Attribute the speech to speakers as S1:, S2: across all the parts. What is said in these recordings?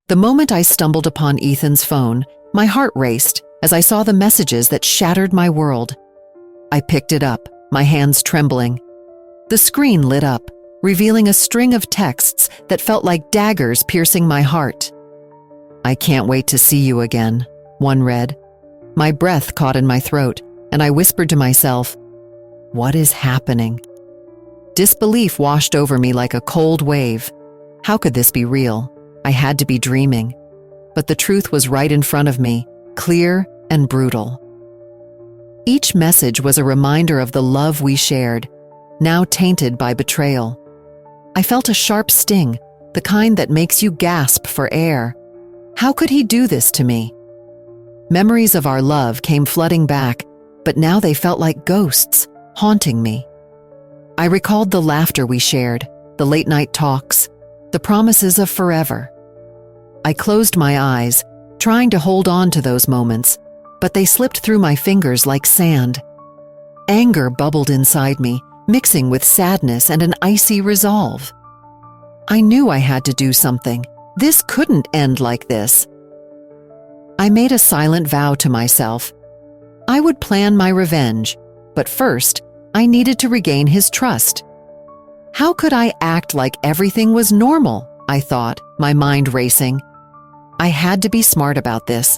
S1: The moment I stumbled upon Ethan's phone, my heart raced as I saw the messages that shattered my world. I picked it up, my hands trembling. The screen lit up, revealing a string of texts that felt like daggers piercing my heart. "I can't wait to see you again," one read. My breath caught in my throat, and I whispered to myself, "What is happening?" Disbelief washed over me like a cold wave. How could this be real? I had to be dreaming. But the truth was right in front of me, clear and brutal. Each message was a reminder of the love we shared, now tainted by betrayal. I felt a sharp sting, the kind that makes you gasp for air. How could he do this to me? Memories of our love came flooding back, but now they felt like ghosts, haunting me. I recalled the laughter we shared, the late-night talks, the promises of forever. I closed my eyes, trying to hold on to those moments, but they slipped through my fingers like sand. Anger bubbled inside me, mixing with sadness and an icy resolve. I knew I had to do something. This couldn't end like this. I made a silent vow to myself. I would plan my revenge, but first, I needed to regain his trust. How could I act like everything was normal? I thought, my mind racing. I had to be smart about this.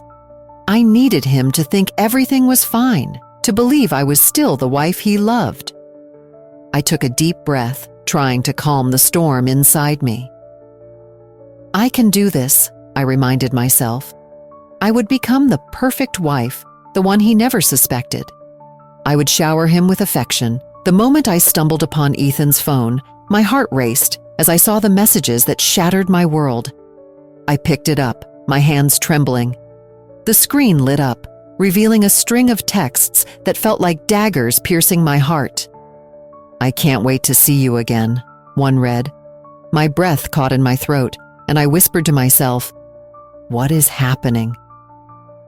S1: I needed him to think everything was fine, to believe I was still the wife he loved. I took a deep breath, trying to calm the storm inside me. I can do this, I reminded myself. I would become the perfect wife, the one he never suspected. I would shower him with affection. The moment I stumbled upon Ethan's phone, my heart raced as I saw the messages that shattered my world. I picked it up, my hands trembling. The screen lit up, revealing a string of texts that felt like daggers piercing my heart. "I can't wait to see you again," one read. My breath caught in my throat, and I whispered to myself, "What is happening?"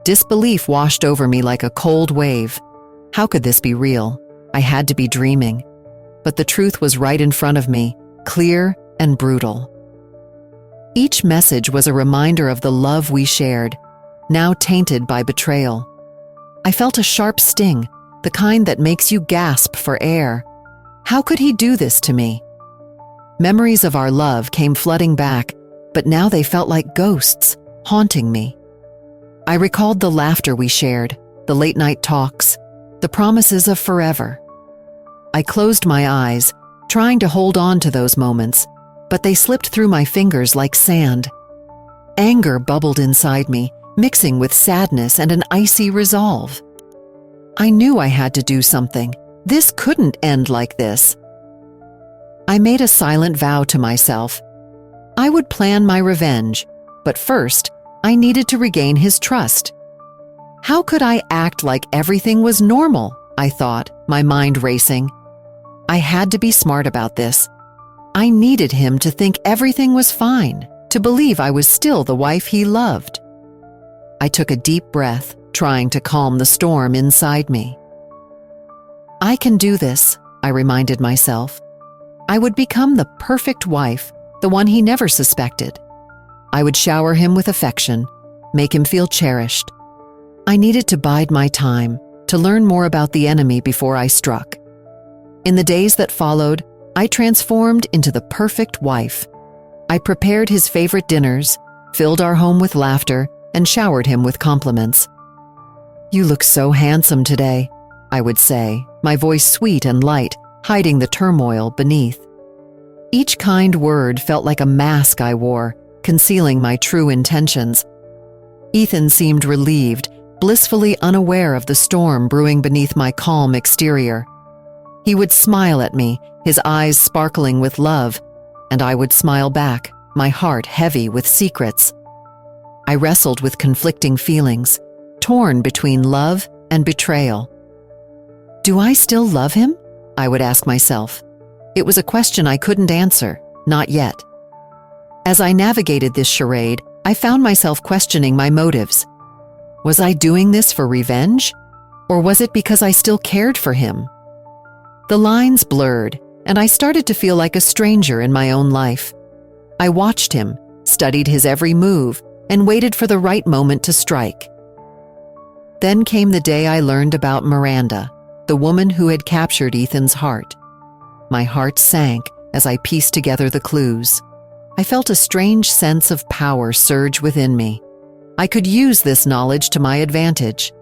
S1: Disbelief washed over me like a cold wave. How could this be real? I had to be dreaming. But the truth was right in front of me, clear and brutal. Each message was a reminder of the love we shared, now tainted by betrayal. I felt a sharp sting, the kind that makes you gasp for air. How could he do this to me? Memories of our love came flooding back, but now they felt like ghosts, haunting me. I recalled the laughter we shared, the late-night talks, the promises of forever. I closed my eyes, trying to hold on to those moments, but they slipped through my fingers like sand. Anger bubbled inside me, mixing with sadness and an icy resolve. I knew I had to do something. This couldn't end like this. I made a silent vow to myself. I would plan my revenge, but first, I needed to regain his trust. How could I act like everything was normal? I thought, my mind racing. I had to be smart about this. I needed him to think everything was fine, to believe I was still the wife he loved. I took a deep breath, trying to calm the storm inside me. I can do this, I reminded myself. I would become the perfect wife, the one he never suspected. I would shower him with affection, make him feel cherished. I needed to bide my time, to learn more about the enemy before I struck. In the days that followed, I transformed into the perfect wife. I prepared his favorite dinners, filled our home with laughter, and showered him with compliments. "You look so handsome today," I would say, my voice sweet and light, hiding the turmoil beneath. Each kind word felt like a mask I wore, concealing my true intentions. Ethan seemed relieved, blissfully unaware of the storm brewing beneath my calm exterior. He would smile at me, his eyes sparkling with love, and I would smile back, my heart heavy with secrets. I wrestled with conflicting feelings, torn between love and betrayal. Do I still love him? I would ask myself. It was a question I couldn't answer, not yet. As I navigated this charade, I found myself questioning my motives. Was I doing this for revenge? Or was it because I still cared for him? The lines blurred, and I started to feel like a stranger in my own life. I watched him, studied his every move, and waited for the right moment to strike. Then came the day I learned about Miranda, the woman who had captured Ethan's heart. My heart sank as I pieced together the clues. I felt a strange sense of power surge within me. I could use this knowledge to my advantage.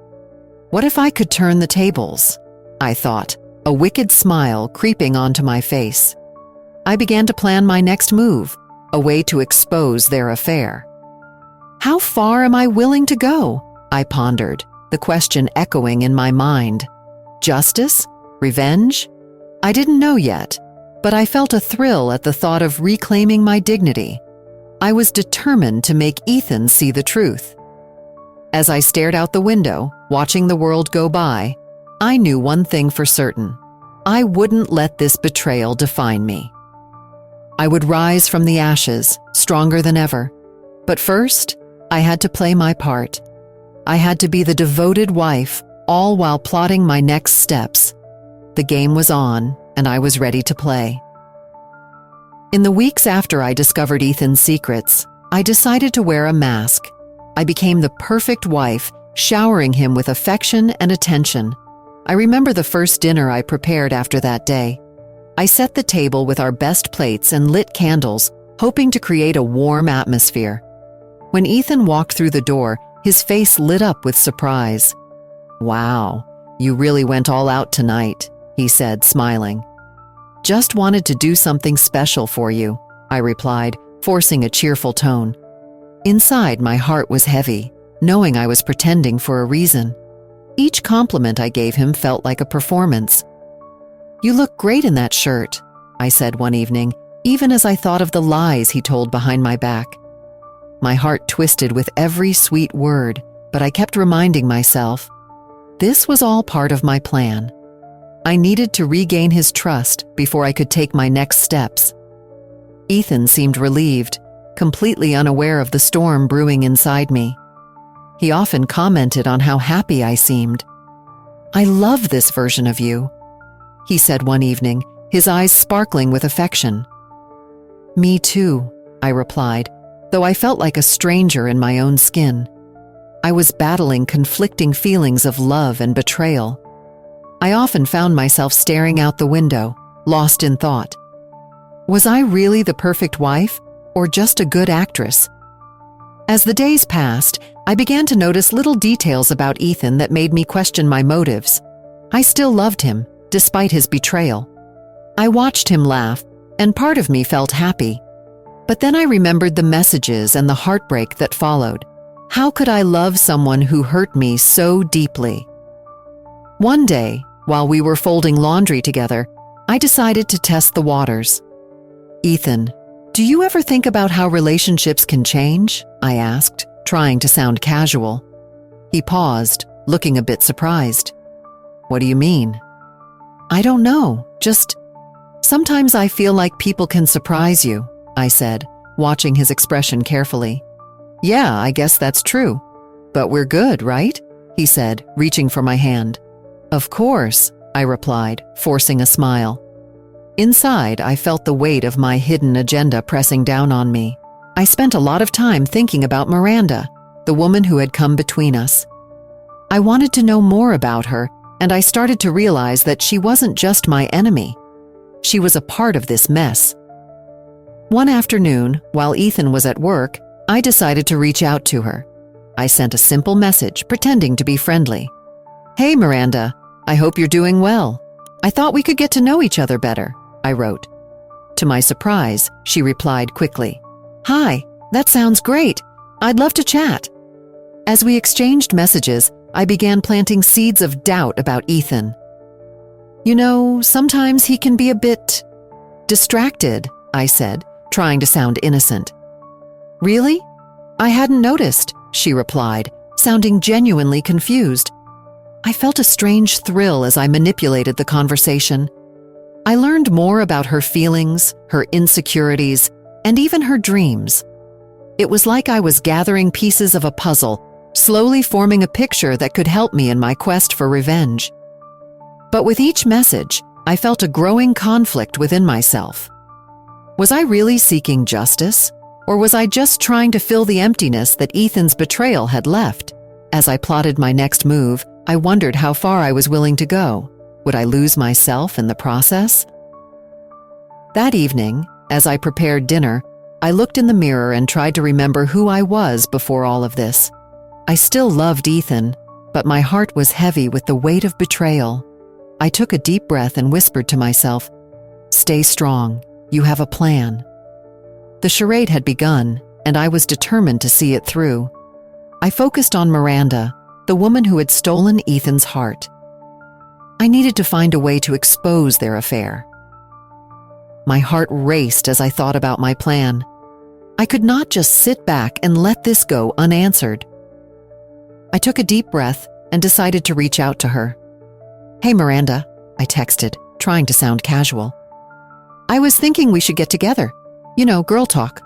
S1: What if I could turn the tables? I thought, a wicked smile creeping onto my face. I began to plan my next move, a way to expose their affair. How far am I willing to go? I pondered, the question echoing in my mind. Justice? Revenge? I didn't know yet, but I felt a thrill at the thought of reclaiming my dignity. I was determined to make Ethan see the truth. As I stared out the window, watching the world go by, I knew one thing for certain. I wouldn't let this betrayal define me. I would rise from the ashes, stronger than ever. But first, I had to play my part. I had to be the devoted wife, all while plotting my next steps. The game was on, and I was ready to play. In the weeks after I discovered Ethan's secrets, I decided to wear a mask. I became the perfect wife, showering him with affection and attention. I remember the first dinner I prepared after that day. I set the table with our best plates and lit candles, hoping to create a warm atmosphere. When Ethan walked through the door, his face lit up with surprise. "Wow, you really went all out tonight," he said, smiling. "Just wanted to do something special for you," I replied, forcing a cheerful tone. Inside, my heart was heavy, knowing I was pretending for a reason. Each compliment I gave him felt like a performance. "You look great in that shirt," I said one evening, even as I thought of the lies he told behind my back. My heart twisted with every sweet word, but I kept reminding myself, this was all part of my plan. I needed to regain his trust before I could take my next steps. Ethan seemed relieved, completely unaware of the storm brewing inside me. He often commented on how happy I seemed. "I love this version of you," he said one evening, his eyes sparkling with affection. "Me too," I replied, though I felt like a stranger in my own skin. I was battling conflicting feelings of love and betrayal. I often found myself staring out the window, lost in thought. Was I really the perfect wife, or just a good actress? As the days passed, I began to notice little details about Ethan that made me question my motives. I still loved him, despite his betrayal. I watched him laugh, and part of me felt happy. But then I remembered the messages and the heartbreak that followed. How could I love someone who hurt me so deeply? One day, while we were folding laundry together, I decided to test the waters. "Ethan, do you ever think about how relationships can change?" I asked, trying to sound casual. He paused, looking a bit surprised. "What do you mean?" "I don't know, just sometimes I feel like people can surprise you," I said, watching his expression carefully. "Yeah, I guess that's true. But we're good, right?" he said, reaching for my hand. "Of course," I replied, forcing a smile. Inside, I felt the weight of my hidden agenda pressing down on me. I spent a lot of time thinking about Miranda, the woman who had come between us. I wanted to know more about her, and I started to realize that she wasn't just my enemy. She was a part of this mess. One afternoon, while Ethan was at work, I decided to reach out to her. I sent a simple message, pretending to be friendly. "Hey, Miranda, I hope you're doing well. I thought we could get to know each other better," I wrote. To my surprise, she replied quickly. "Hi, that sounds great. I'd love to chat." As we exchanged messages, I began planting seeds of doubt about Ethan. "You know, sometimes he can be a bit distracted," I said, trying to sound innocent. "Really? I hadn't noticed," she replied, sounding genuinely confused. I felt a strange thrill as I manipulated the conversation. I learned more about her feelings, her insecurities, and even her dreams. It was like I was gathering pieces of a puzzle, slowly forming a picture that could help me in my quest for revenge. But with each message, I felt a growing conflict within myself. Was I really seeking justice? Or was I just trying to fill the emptiness that Ethan's betrayal had left? As I plotted my next move, I wondered how far I was willing to go. Would I lose myself in the process? That evening, as I prepared dinner, I looked in the mirror and tried to remember who I was before all of this. I still loved Ethan, but my heart was heavy with the weight of betrayal. I took a deep breath and whispered to myself, "Stay strong. You have a plan." The charade had begun, and I was determined to see it through. I focused on Miranda, the woman who had stolen Ethan's heart. I needed to find a way to expose their affair. My heart raced as I thought about my plan. I could not just sit back and let this go unanswered. I took a deep breath and decided to reach out to her. "Hey, Miranda," I texted, trying to sound casual. "I was thinking we should get together. You know, girl talk."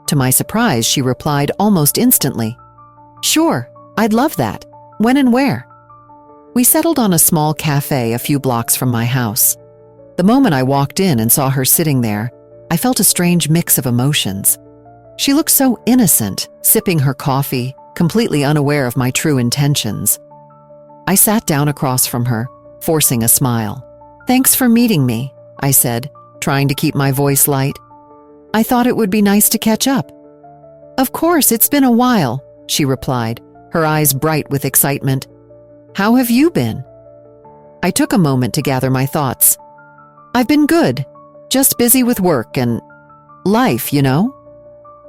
S1: To my surprise, she replied almost instantly, "Sure, I'd love that. When and where?" We settled on a small cafe a few blocks from my house. The moment I walked in and saw her sitting there, I felt a strange mix of emotions. She looked so innocent, sipping her coffee, completely unaware of my true intentions. I sat down across from her, forcing a smile. "Thanks for meeting me," I said, trying to keep my voice light. "I thought it would be nice to catch up." "Of course, it's been a while," she replied, her eyes bright with excitement. "How have you been?" I took a moment to gather my thoughts. "I've been good, just busy with work and life, you know?"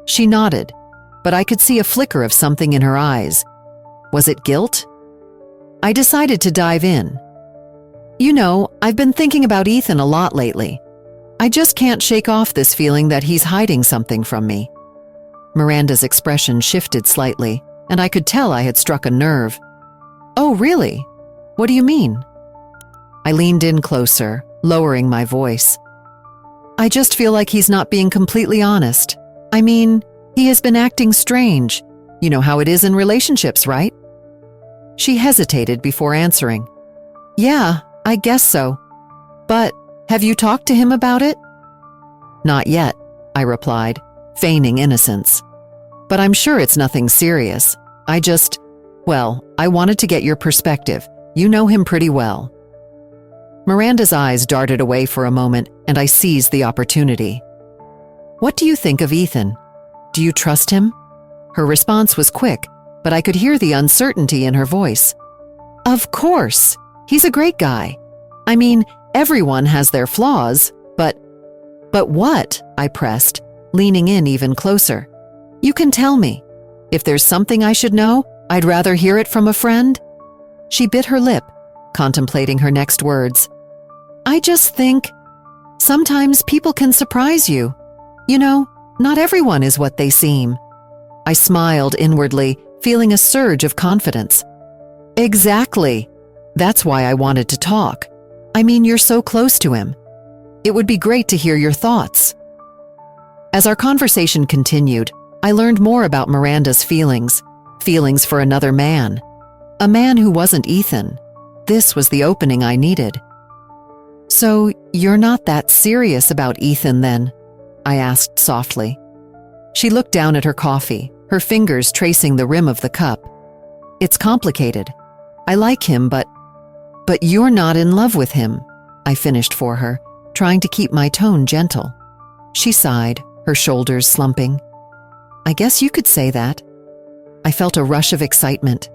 S1: She nodded, but I could see a flicker of something in her eyes. Was it guilt? I decided to dive in. "You know, I've been thinking about Ethan a lot lately. I just can't shake off this feeling that he's hiding something from me." Miranda's expression shifted slightly, and I could tell I had struck a nerve. "Oh, really? What do you mean?" I leaned in closer, lowering my voice. "I just feel like he's not being completely honest. I mean, he has been acting strange. You know how it is in relationships, right?" She hesitated before answering. "Yeah, I guess so. But have you talked to him about it?" "Not yet," I replied, feigning innocence. "But I'm sure it's nothing serious. I wanted to get your perspective. You know him pretty well." Miranda's eyes darted away for a moment, and I seized the opportunity. "What do you think of Ethan? Do you trust him?" Her response was quick, but I could hear the uncertainty in her voice. "Of course. He's a great guy. I mean, everyone has their flaws, but..." "But what?" I pressed, leaning in even closer. "You can tell me. If there's something I should know, I'd rather hear it from a friend." She bit her lip, contemplating her next words. "I just think sometimes people can surprise you. You know, not everyone is what they seem." I smiled inwardly, feeling a surge of confidence. "Exactly. That's why I wanted to talk. I mean, you're so close to him. It would be great to hear your thoughts." As our conversation continued, I learned more about Miranda's feelings for another man. A man who wasn't Ethan. This was the opening I needed. "So, you're not that serious about Ethan then?" I asked softly. She looked down at her coffee, her fingers tracing the rim of the cup. "It's complicated. I like him, but you're not in love with him," I finished for her, trying to keep my tone gentle. She sighed, her shoulders slumping. "I guess you could say that." I felt a rush of excitement.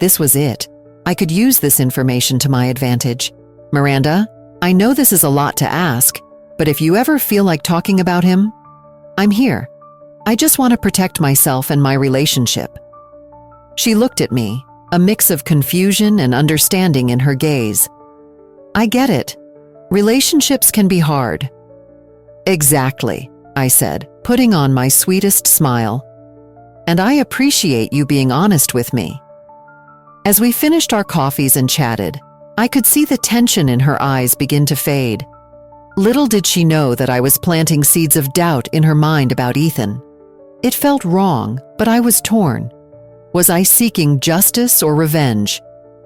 S1: This was it. I could use this information to my advantage. "Miranda, I know this is a lot to ask, but if you ever feel like talking about him, I'm here. I just want to protect myself and my relationship." She looked at me, a mix of confusion and understanding in her gaze. "I get it. Relationships can be hard." "Exactly," I said, putting on my sweetest smile. "And I appreciate you being honest with me." As we finished our coffees and chatted, I could see the tension in her eyes begin to fade. Little did she know that I was planting seeds of doubt in her mind about Ethan. It felt wrong, but I was torn. Was I seeking justice or revenge?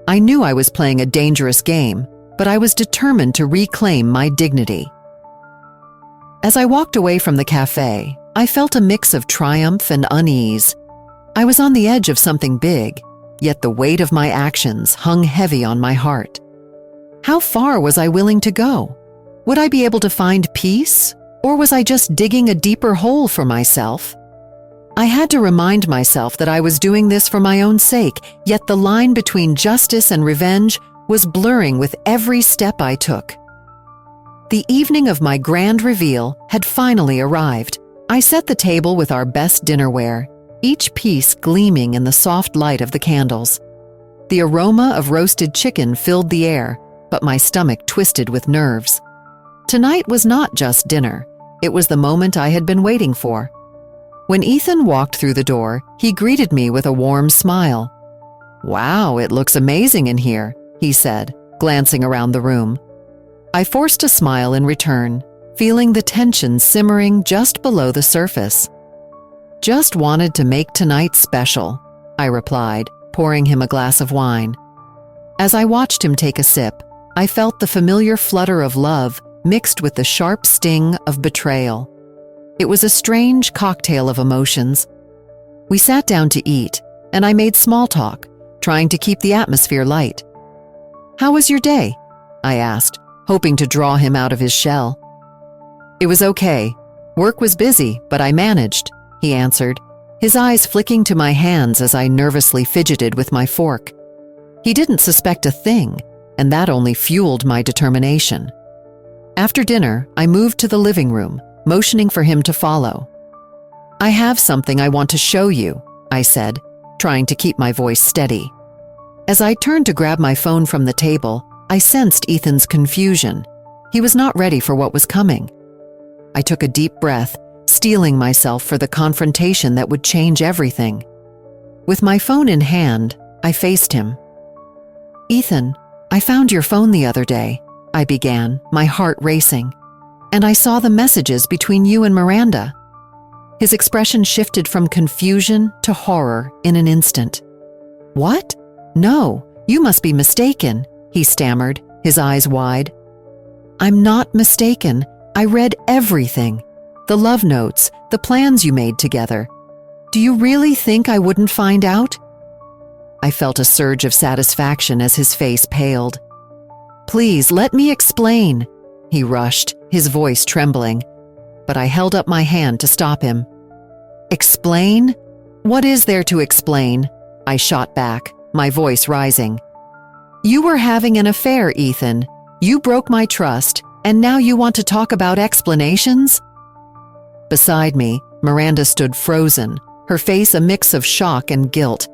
S1: I knew I was playing a dangerous game, but I was determined to reclaim my dignity. As I walked away from the cafe, I felt a mix of triumph and unease. I was on the edge of something big, yet the weight of my actions hung heavy on my heart. How far was I willing to go? Would I be able to find peace, or was I just digging a deeper hole for myself? I had to remind myself that I was doing this for my own sake, yet the line between justice and revenge was blurring with every step I took. The evening of my grand reveal had finally arrived. I set the table with our best dinnerware, each piece gleaming in the soft light of the candles. The aroma of roasted chicken filled the air, but my stomach twisted with nerves. Tonight was not just dinner. It was the moment I had been waiting for. When Ethan walked through the door, he greeted me with a warm smile. "Wow, it looks amazing in here," he said, glancing around the room. I forced a smile in return, feeling the tension simmering just below the surface. "Just wanted to make tonight special," I replied, pouring him a glass of wine. As I watched him take a sip, I felt the familiar flutter of love mixed with the sharp sting of betrayal. It was a strange cocktail of emotions. We sat down to eat, and I made small talk, trying to keep the atmosphere light. "How was your day?" I asked, hoping to draw him out of his shell. "It was okay. Work was busy, but I managed," he answered, his eyes flicking to my hands as I nervously fidgeted with my fork. He didn't suspect a thing, and that only fueled my determination. After dinner, I moved to the living room, motioning for him to follow. "I have something I want to show you," I said, trying to keep my voice steady. As I turned to grab my phone from the table, I sensed Ethan's confusion. He was not ready for what was coming. I took a deep breath, steeling myself for the confrontation that would change everything. With my phone in hand, I faced him. "Ethan, I found your phone the other day," I began, my heart racing. "And I saw the messages between you and Miranda." His expression shifted from confusion to horror in an instant. "What? No, you must be mistaken," he stammered, his eyes wide. "I'm not mistaken. I read everything. The love notes, the plans you made together. Do you really think I wouldn't find out?" I felt a surge of satisfaction as his face paled. "Please, let me explain," he rushed, his voice trembling, but I held up my hand to stop him. "Explain? What is there to explain?" I shot back, my voice rising. "You were having an affair, Ethan. You broke my trust, and now you want to talk about explanations?" Beside me, Miranda stood frozen, her face a mix of shock and guilt.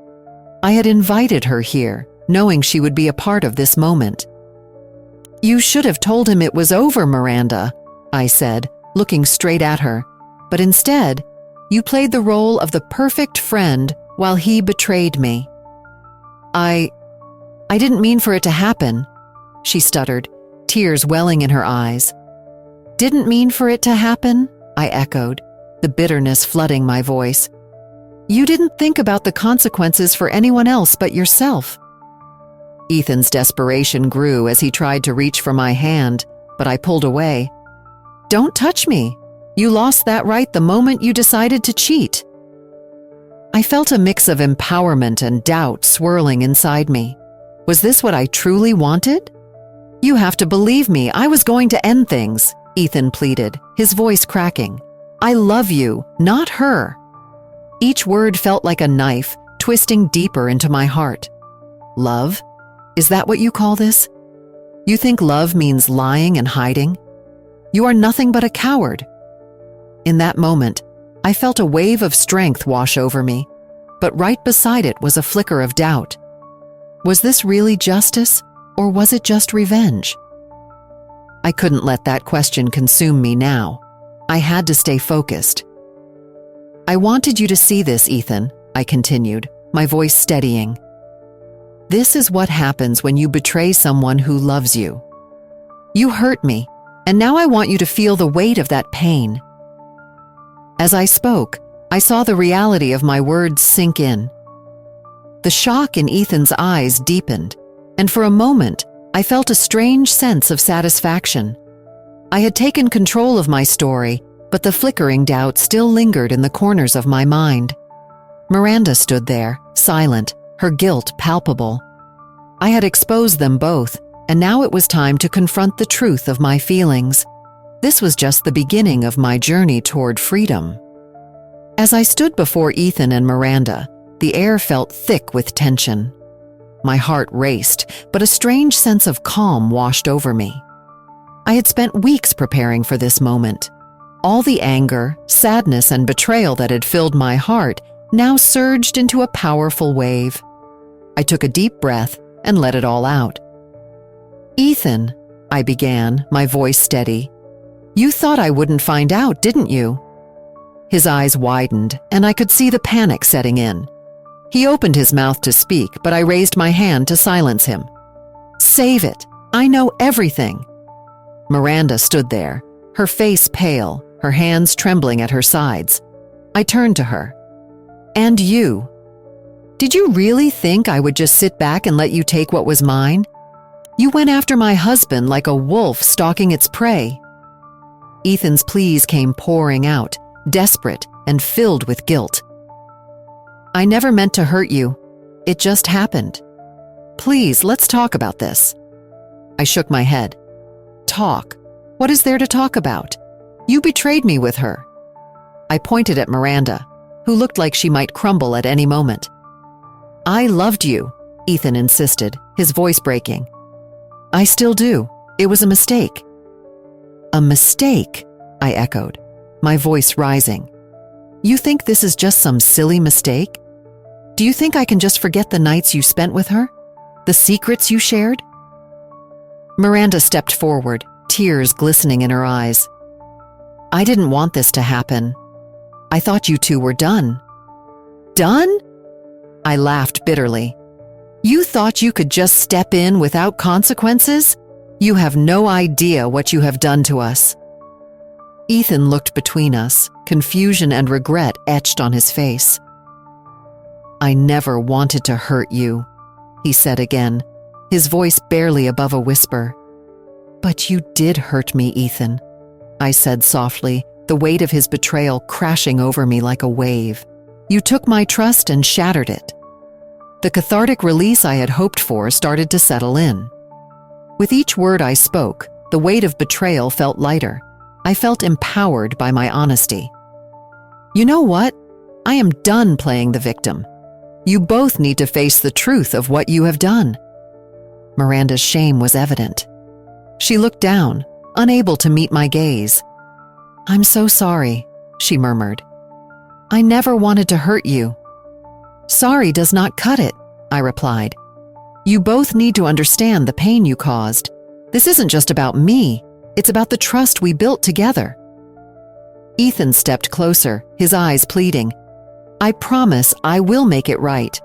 S1: I had invited her here, knowing she would be a part of this moment. "You should have told him it was over, Miranda," I said, looking straight at her. "But instead, you played the role of the perfect friend while he betrayed me." I didn't mean for it to happen," she stuttered, tears welling in her eyes. "Didn't mean for it to happen?" I echoed, the bitterness flooding my voice. "You didn't think about the consequences for anyone else but yourself." Ethan's desperation grew as he tried to reach for my hand, but I pulled away. "Don't touch me. You lost that right the moment you decided to cheat." I felt a mix of empowerment and doubt swirling inside me. Was this what I truly wanted? "You have to believe me, I was going to end things," Ethan pleaded, his voice cracking. "I love you, not her." Each word felt like a knife, twisting deeper into my heart. "Love? Is that what you call this? You think love means lying and hiding? You are nothing but a coward." In that moment, I felt a wave of strength wash over me, but right beside it was a flicker of doubt. Was this really justice, or was it just revenge? I couldn't let that question consume me now. I had to stay focused. "I wanted you to see this, Ethan," I continued, my voice steadying. "This is what happens when you betray someone who loves you. You hurt me, and now I want you to feel the weight of that pain." As I spoke, I saw the reality of my words sink in. The shock in Ethan's eyes deepened, and for a moment, I felt a strange sense of satisfaction. I had taken control of my story, but the flickering doubt still lingered in the corners of my mind. Miranda stood there, silent, her guilt palpable. I had exposed them both, and now it was time to confront the truth of my feelings. This was just the beginning of my journey toward freedom. As I stood before Ethan and Miranda, the air felt thick with tension. My heart raced, but a strange sense of calm washed over me. I had spent weeks preparing for this moment. All the anger, sadness, and betrayal that had filled my heart now surged into a powerful wave. I took a deep breath and let it all out. "Ethan," I began, my voice steady, "you thought I wouldn't find out, didn't you?" His eyes widened, and I could see the panic setting in. He opened his mouth to speak, but I raised my hand to silence him. "Save it. I know everything." Miranda stood there, her face pale, her hands trembling at her sides. I turned to her. "And you? Did you really think I would just sit back and let you take what was mine? You went after my husband like a wolf stalking its prey." Ethan's pleas came pouring out, desperate and filled with guilt. "I never meant to hurt you. It just happened. Please, let's talk about this." I shook my head. "Talk? What is there to talk about? You betrayed me with her." I pointed at Miranda, who looked like she might crumble at any moment. "I loved you," Ethan insisted, his voice breaking. "I still do. It was a mistake." "A mistake?" I echoed, my voice rising. "You think this is just some silly mistake? Do you think I can just forget the nights you spent with her? The secrets you shared?" Miranda stepped forward, tears glistening in her eyes. "I didn't want this to happen. I thought you two were done." "Done?" I laughed bitterly. "You thought you could just step in without consequences? You have no idea what you have done to us." Ethan looked between us, confusion and regret etched on his face. "I never wanted to hurt you," he said again, his voice barely above a whisper. "But you did hurt me, Ethan," I said softly, the weight of his betrayal crashing over me like a wave. "You took my trust and shattered it." The cathartic release I had hoped for started to settle in. With each word I spoke, the weight of betrayal felt lighter. I felt empowered by my honesty. "You know what? I am done playing the victim. You both need to face the truth of what you have done." Miranda's shame was evident. She looked down, unable to meet my gaze. "I'm so sorry," she murmured. "I never wanted to hurt you." "Sorry does not cut it," I replied. "You both need to understand the pain you caused. This isn't just about me, it's about the trust we built together." Ethan stepped closer, his eyes pleading. "I promise I will make it right.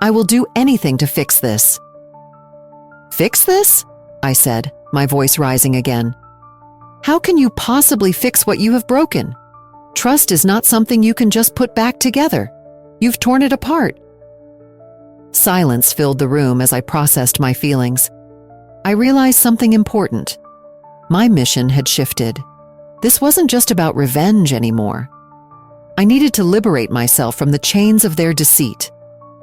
S1: I will do anything to fix this." "Fix this?" I said, my voice rising again. "How can you possibly fix what you have broken? Trust is not something you can just put back together. You've torn it apart." Silence filled the room as I processed my feelings. I realized something important. My mission had shifted. This wasn't just about revenge anymore. I needed to liberate myself from the chains of their deceit.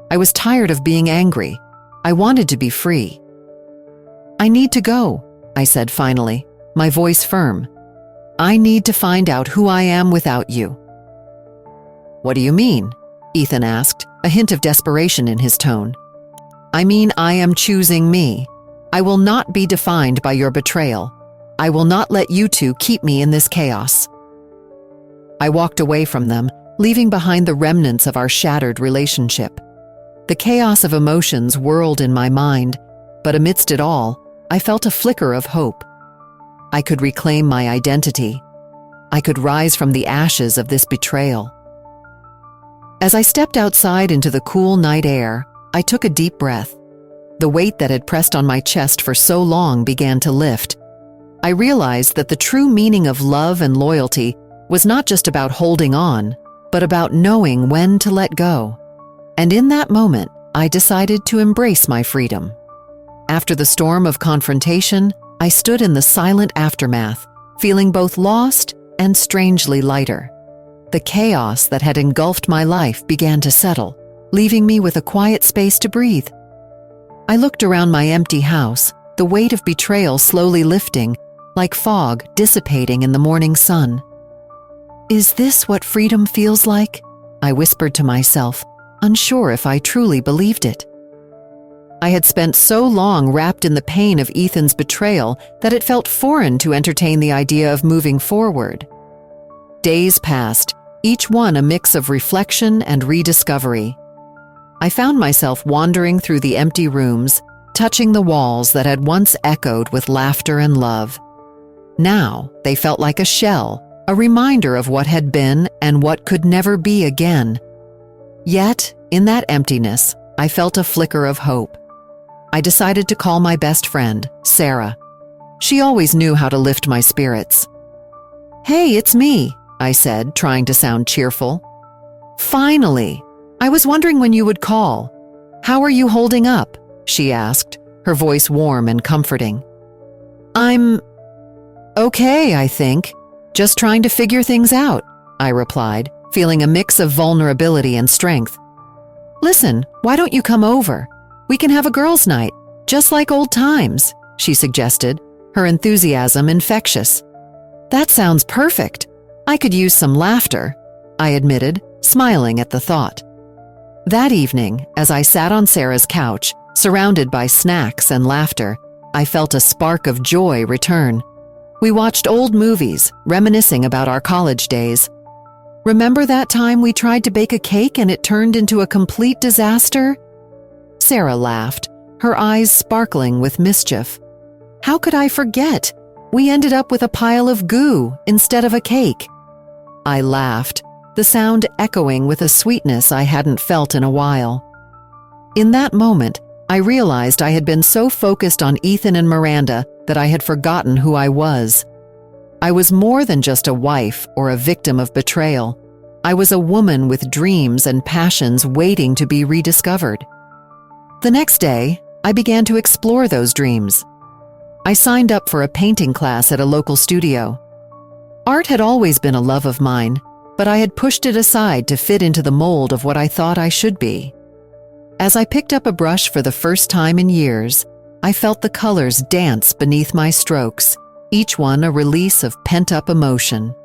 S1: I was tired of being angry. I wanted to be free. "I need to go," I said finally, my voice firm. "I need to find out who I am without you." "What do you mean?" Ethan asked, a hint of desperation in his tone. "I mean I am choosing me. I will not be defined by your betrayal. I will not let you two keep me in this chaos." I walked away from them, leaving behind the remnants of our shattered relationship. The chaos of emotions whirled in my mind, but amidst it all, I felt a flicker of hope. I could reclaim my identity. I could rise from the ashes of this betrayal. As I stepped outside into the cool night air, I took a deep breath. The weight that had pressed on my chest for so long began to lift. I realized that the true meaning of love and loyalty was not just about holding on, but about knowing when to let go. And in that moment, I decided to embrace my freedom. After the storm of confrontation, I stood in the silent aftermath, feeling both lost and strangely lighter. The chaos that had engulfed my life began to settle, leaving me with a quiet space to breathe. I looked around my empty house, the weight of betrayal slowly lifting, like fog dissipating in the morning sun. "Is this what freedom feels like?" I whispered to myself, unsure if I truly believed it. I had spent so long wrapped in the pain of Ethan's betrayal that it felt foreign to entertain the idea of moving forward. Days passed, each one a mix of reflection and rediscovery. I found myself wandering through the empty rooms, touching the walls that had once echoed with laughter and love. Now they felt like a shell, a reminder of what had been and what could never be again. Yet, in that emptiness, I felt a flicker of hope. I decided to call my best friend, Sarah. She always knew how to lift my spirits. "Hey, it's me," I said, trying to sound cheerful. "Finally! I was wondering when you would call. How are you holding up?" she asked, her voice warm and comforting. "I'm okay, I think. Just trying to figure things out," I replied, feeling a mix of vulnerability and strength. "Listen, why don't you come over? We can have a girls' night, just like old times," she suggested, her enthusiasm infectious. "That sounds perfect. I could use some laughter," I admitted, smiling at the thought. That evening, as I sat on Sarah's couch, surrounded by snacks and laughter, I felt a spark of joy return. We watched old movies, reminiscing about our college days. "Remember that time we tried to bake a cake and it turned into a complete disaster?" Sarah laughed, her eyes sparkling with mischief. "How could I forget? We ended up with a pile of goo instead of a cake." I laughed, the sound echoing with a sweetness I hadn't felt in a while. In that moment, I realized I had been so focused on Ethan and Miranda that I had forgotten who I was. I was more than just a wife or a victim of betrayal. I was a woman with dreams and passions waiting to be rediscovered. The next day, I began to explore those dreams. I signed up for a painting class at a local studio. Art had always been a love of mine, but I had pushed it aside to fit into the mold of what I thought I should be. As I picked up a brush for the first time in years, I felt the colors dance beneath my strokes, each one a release of pent-up emotion.